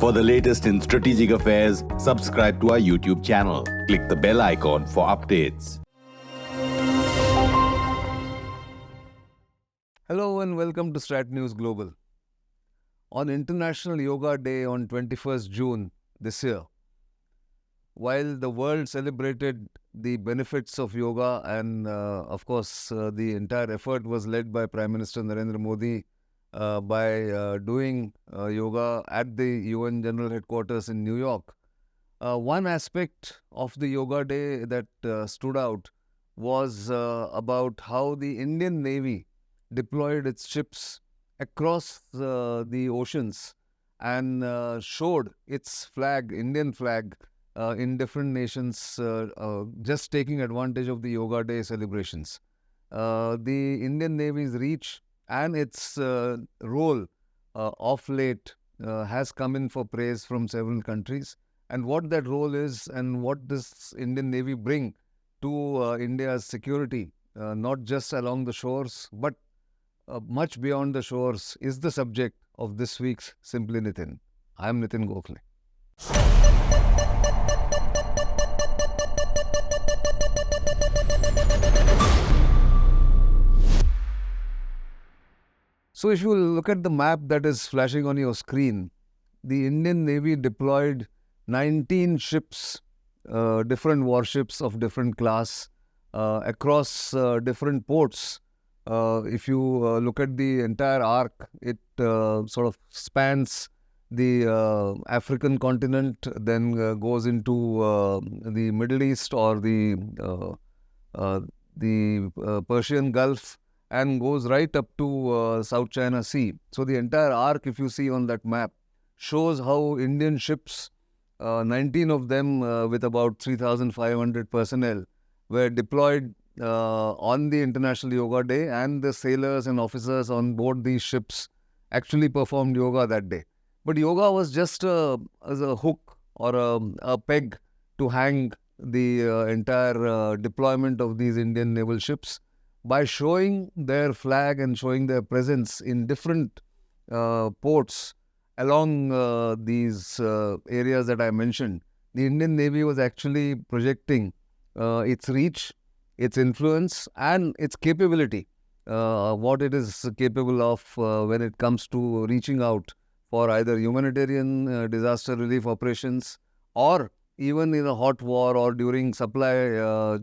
For the latest in strategic affairs, subscribe to our YouTube channel. Click the bell icon for updates. Hello and welcome to Strat News Global. On International Yoga Day on 21st June this year, while the world celebrated the benefits of yoga and of course the entire effort was led by Prime Minister Narendra Modi by doing yoga at the UN General Headquarters in New York. One aspect of the Yoga Day that stood out was about how the Indian Navy deployed its ships across the oceans and showed its flag, Indian flag, in different nations, just taking advantage of the Yoga Day celebrations. The Indian Navy's reach and its role of late has come in for praise from several countries. And what that role is and what this Indian Navy bring to India's security, not just along the shores, but much beyond the shores, is the subject of this week's Simply Nitin. I am Nitin Gokhale. So if you look at the map that is flashing on your screen, the Indian Navy deployed 19 ships, different warships of different class, across different ports. If you look at the entire arc, it sort of spans the African continent, then goes into the Middle East or the Persian Gulf, and goes right up to South China Sea. So the entire arc, if you see on that map, shows how Indian ships, 19 of them with about 3,500 personnel, were deployed on the International Yoga Day, and the sailors and officers on board these ships actually performed yoga that day. But yoga was just as a hook or a peg to hang the entire deployment of these Indian naval ships. By showing their flag and showing their presence in different ports along these areas that I mentioned, the Indian Navy was actually projecting its reach, its influence, and its capability, what it is capable of when it comes to reaching out for either humanitarian disaster relief operations, or even in a hot war or during supply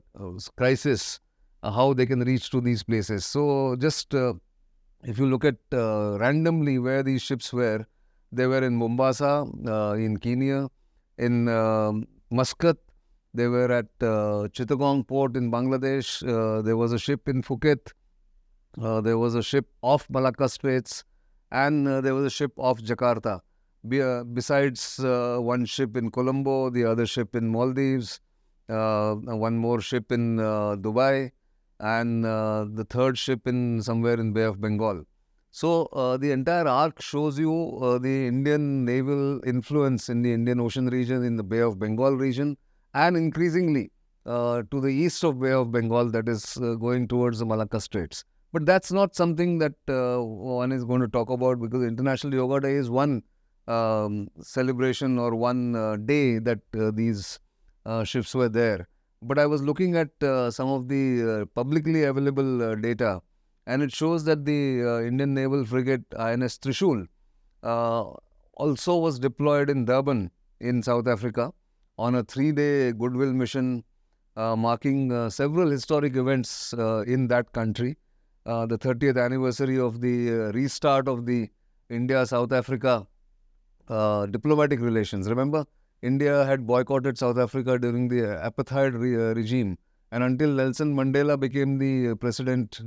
crisis, how they can reach to these places. So just if you look at randomly where these ships were, they were in Mombasa, in Kenya, in Muscat. They were at Chittagong port in Bangladesh. There was a ship in Phuket. There was a ship off Malacca Straits, and there was a ship off Jakarta. Besides one ship in Colombo, the other ship in Maldives, one more ship in Dubai, and the third ship in somewhere in Bay of Bengal. So the entire arc shows you the Indian naval influence in the Indian Ocean region, in the Bay of Bengal region, and increasingly to the east of Bay of Bengal, that is going towards the Malacca Straits. But that's not something that one is going to talk about, because International Yoga Day is one celebration or one day that these ships were there. But I was looking at some of the publicly available data, and it shows that the Indian Naval Frigate INS Trishul also was deployed in Durban in South Africa on a 3-day goodwill mission, marking several historic events in that country. The 30th anniversary of the restart of the India-South Africa diplomatic relations. Remember, India had boycotted South Africa during the apartheid regime, and until Nelson Mandela became the president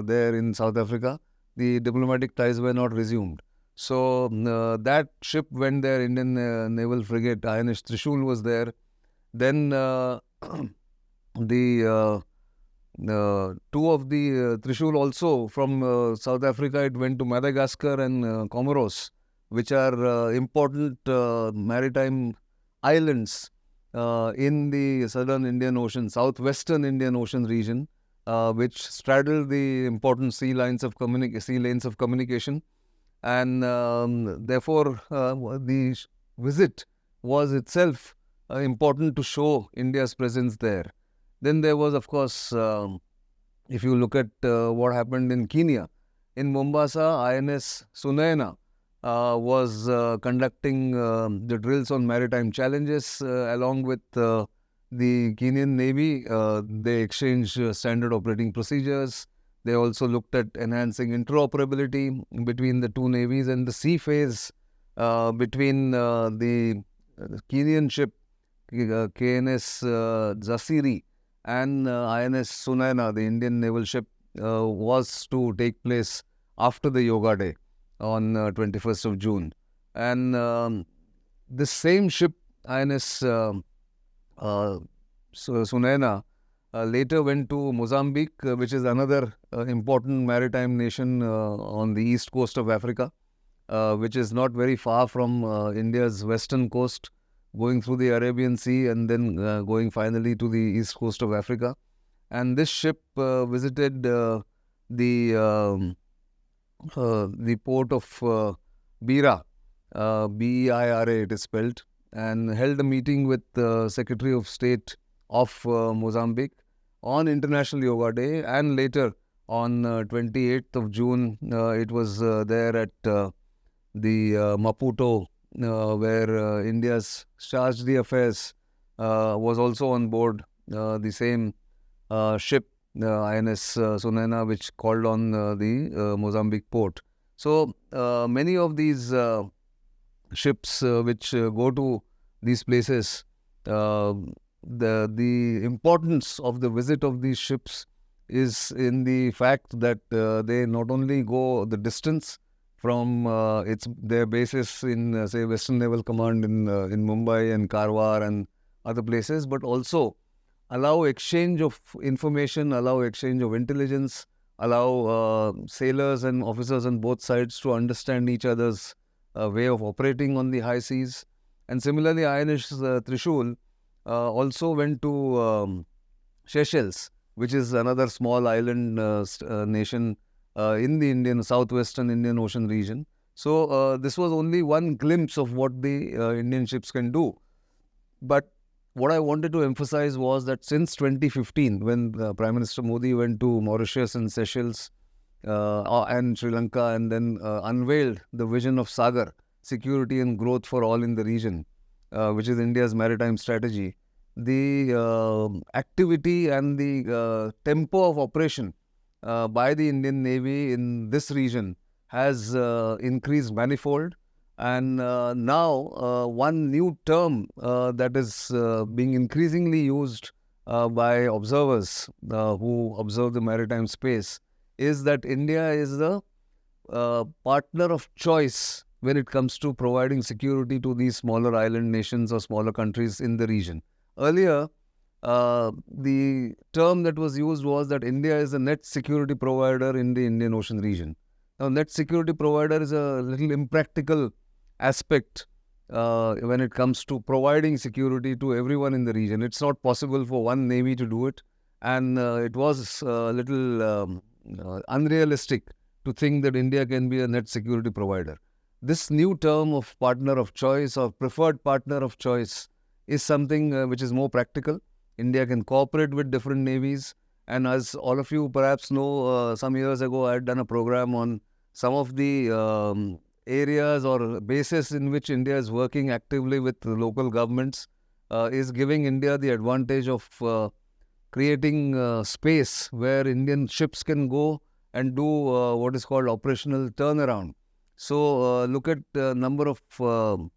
there in South Africa, the diplomatic ties were not resumed. So that ship went there, Indian Naval Frigate INS Trishul was there. Then the two of the Trishul also from South Africa, it went to Madagascar and Comoros, which are important maritime islands in the southern Indian Ocean, southwestern Indian Ocean region, which straddle the important sea lanes of communication, and therefore the visit was itself important to show India's presence there. Then there was, of course, if you look at what happened in Kenya, in Mombasa, INS Sunayana was conducting the drills on maritime challenges along with the Kenyan Navy. They exchanged standard operating procedures. They also looked at enhancing interoperability between the two navies, and the sea phase between the Kenyan ship KNS Zasiri and INS Sunayana, the Indian naval ship, was to take place after the Yoga Day on 21st of June. And this same ship, INS Sunayana, later went to Mozambique, which is another important maritime nation on the east coast of Africa, which is not very far from India's western coast, going through the Arabian Sea and then going finally to the east coast of Africa. And this ship visited the port of Beira, Beira it is spelled, and held a meeting with the Secretary of State of Mozambique on International Yoga Day, and later on 28th of June, it was there at the Maputo, where India's Charge d'Affaires was also on board the same ship, INS Sunayana, which called on the Mozambique port. So many of these ships which go to these places, the importance of the visit of these ships is in the fact that they not only go the distance from their bases in say Western Naval Command in Mumbai and Karwar and other places, but also allow exchange of information, allow exchange of intelligence, allow sailors and officers on both sides to understand each other's way of operating on the high seas. And similarly, INS Trishul also went to Seychelles, which is another small island nation in the southwestern Indian Ocean region. So this was only one glimpse of what the Indian ships can do. But what I wanted to emphasize was that since 2015, when Prime Minister Modi went to Mauritius and Seychelles and Sri Lanka, and then unveiled the vision of Sagar, security and growth for all in the region, which is India's maritime strategy, the activity and the tempo of operation by the Indian Navy in this region has increased manifold. And now one new term that is being increasingly used by observers who observe the maritime space is that India is the partner of choice when it comes to providing security to these smaller island nations or smaller countries in the region. Earlier, the term that was used was that India is a net security provider in the Indian Ocean region. Now, net security provider is a little impractical aspect when it comes to providing security to everyone in the region. It's not possible for one navy to do it, and it was a little unrealistic to think that India can be a net security provider. This new term of partner of choice or preferred partner of choice is something which is more practical. India can cooperate with different navies, and as all of you perhaps know, some years ago I had done a program on some of the areas or bases in which India is working actively with the local governments, is giving India the advantage of creating space where Indian ships can go and do what is called operational turnaround. So look at the number of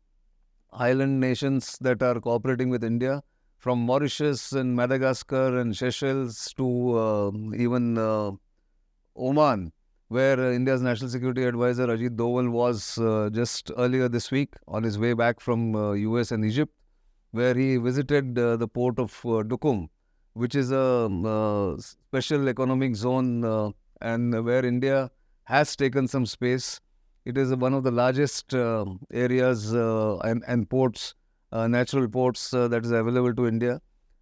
island nations that are cooperating with India, from Mauritius and Madagascar and Seychelles to even Oman, where India's National Security Advisor Ajit Doval was just earlier this week on his way back from US and Egypt, where he visited the port of Duqm, which is a special economic zone and where India has taken some space. It is one of the largest areas and ports, natural ports that is available to India.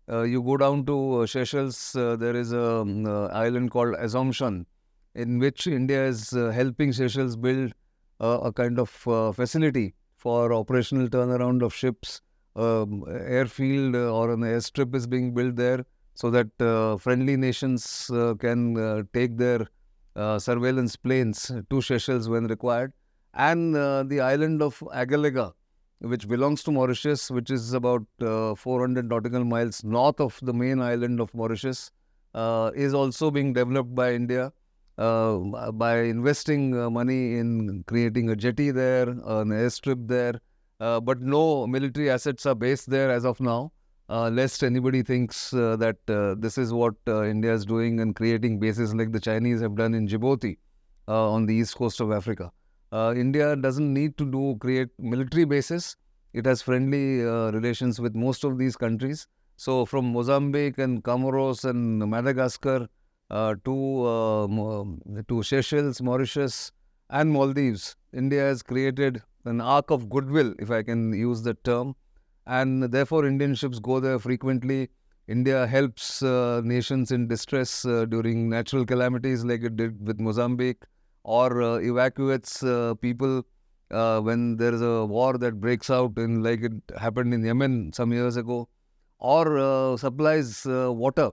You go down to Seychelles, there is an island called Assumption, in which India is helping Seychelles build a kind of facility for operational turnaround of ships. Airfield or an airstrip is being built there so that friendly nations can take their surveillance planes to Seychelles when required. And the island of Agalega, which belongs to Mauritius, which is about 400 nautical miles north of the main island of Mauritius, is also being developed by India by investing money in creating a jetty there, an airstrip there. But no military assets are based there as of now, lest anybody thinks that this is what India is doing and creating bases like the Chinese have done in Djibouti on the east coast of Africa. India doesn't need to create military bases. It has friendly relations with most of these countries. So from Mozambique and Comoros and Madagascar to Seychelles, Mauritius and Maldives, India has created an arc of goodwill, if I can use the term. And therefore, Indian ships go there frequently. India helps nations in distress during natural calamities like it did with Mozambique, or evacuates people when there is a war that breaks out, like it happened in Yemen some years ago, or supplies water,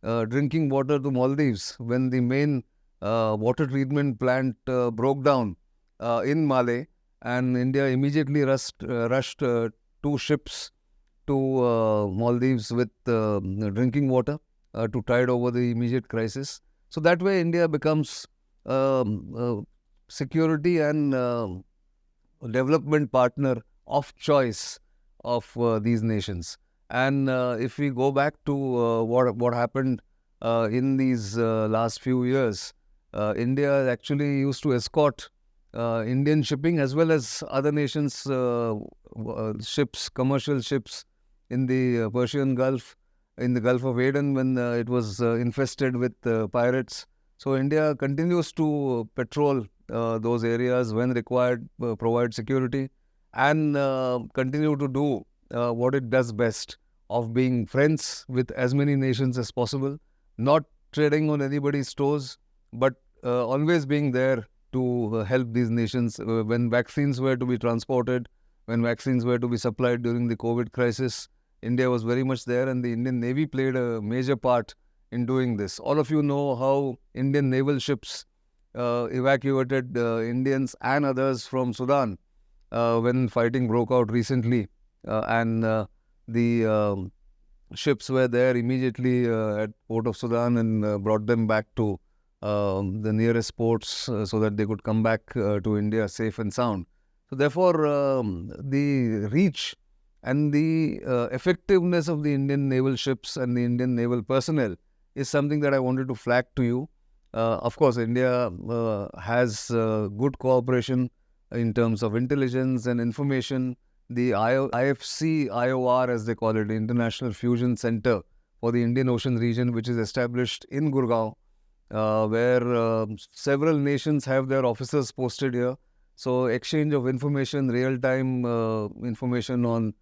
drinking water to Maldives when the main water treatment plant broke down in Malé, and India immediately rushed 2 ships to Maldives with drinking water to tide over the immediate crisis. So that way India becomes security and development partner of choice of these nations. And if we go back to what happened in these last few years, India actually used to escort Indian shipping as well as other nations' ships, commercial ships in the Persian Gulf, in the Gulf of Aden when it was infested with pirates. So India continues to patrol those areas when required, provide security, and continue to do what it does best, of being friends with as many nations as possible, not treading on anybody's toes, but always being there to help these nations. When vaccines were to be transported, when vaccines were to be supplied during the COVID crisis, India was very much there, and the Indian Navy played a major part in doing this. All of you know how Indian naval ships evacuated Indians and others from Sudan when fighting broke out recently, and the ships were there immediately at Port of Sudan and brought them back to the nearest ports so that they could come back to India safe and sound. So therefore, the reach and the effectiveness of the Indian naval ships and the Indian naval personnel is something that I wanted to flag to you. Of course, India has good cooperation in terms of intelligence and information. The IFC IOR, as they call it, the International Fusion Center for the Indian Ocean region, which is established in Gurgaon, where several nations have their officers posted here. So exchange of information, real-time information on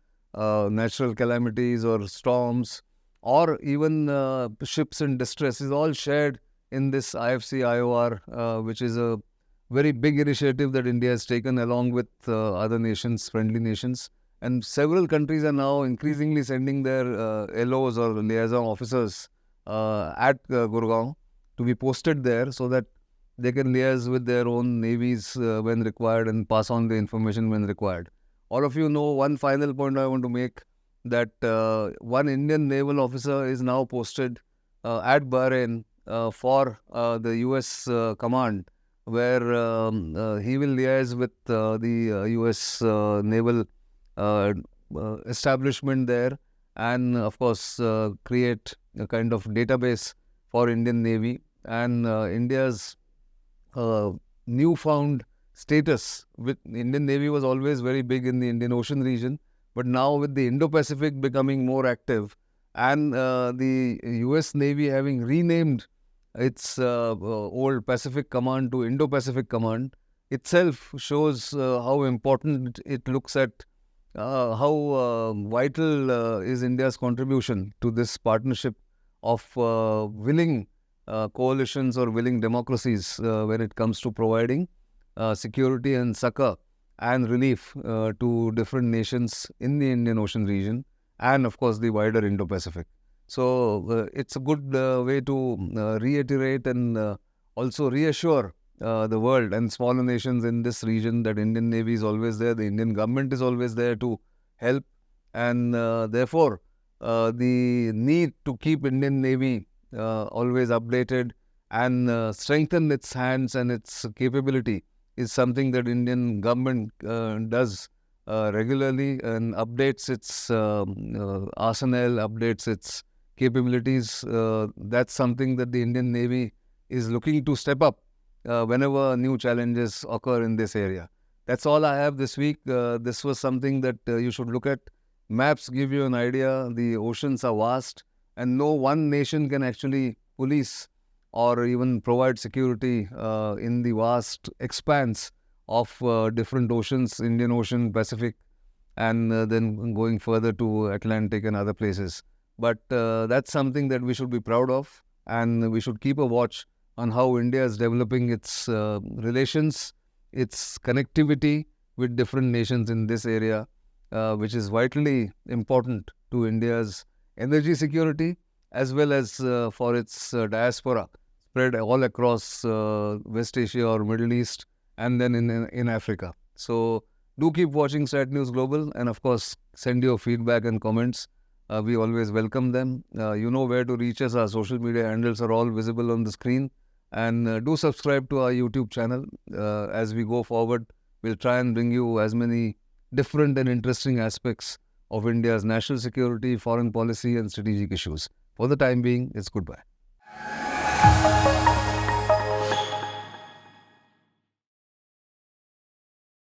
natural calamities or storms, or even ships in distress, is all shared in this IFC IOR, which is a very big initiative that India has taken along with other nations, friendly nations. And several countries are now increasingly sending their LOs or liaison officers at Gurgaon to be posted there so that they can liaise with their own navies when required and pass on the information when required. All of you know one final point I want to make, that one Indian naval officer is now posted at Bahrain for the US command, where he will liaise with the US naval establishment there, and of course create a kind of database for Indian Navy. And India's newfound status with Indian Navy was always very big in the Indian Ocean region, but now with the Indo-Pacific becoming more active and the US Navy having renamed its old Pacific Command to Indo-Pacific Command, itself shows how important it looks at how vital is India's contribution to this partnership of willing coalitions or willing democracies when it comes to providing security and succor and relief to different nations in the Indian Ocean region and, of course, the wider Indo-Pacific. So it's a good way to reiterate and also reassure the world and smaller nations in this region that Indian Navy is always there, the Indian government is always there to help, and therefore the need to keep Indian Navy always updated and strengthen its hands and its capability is something that Indian government does regularly and updates its arsenal, updates its capabilities. That's something that the Indian Navy is looking to step up whenever new challenges occur in this area. That's all I have this week. This was something that you should look at. Maps give you an idea. The oceans are vast, and no one nation can actually police or even provide security in the vast expanse of different oceans, Indian Ocean, Pacific, and then going further to Atlantic and other places. But that's something that we should be proud of, and we should keep a watch on how India is developing its relations, its connectivity with different nations in this area, which is vitally important to India's energy security as well as for its diaspora spread all across West Asia or Middle East and then in Africa. So do keep watching Sat News Global, and of course send your feedback and comments. We always welcome them. You know where to reach us. Our social media handles are all visible on the screen. And do subscribe to our YouTube channel. As we go forward, we'll try and bring you as many different and interesting aspects of India's national security, foreign policy, and strategic issues. For the time being, it's goodbye.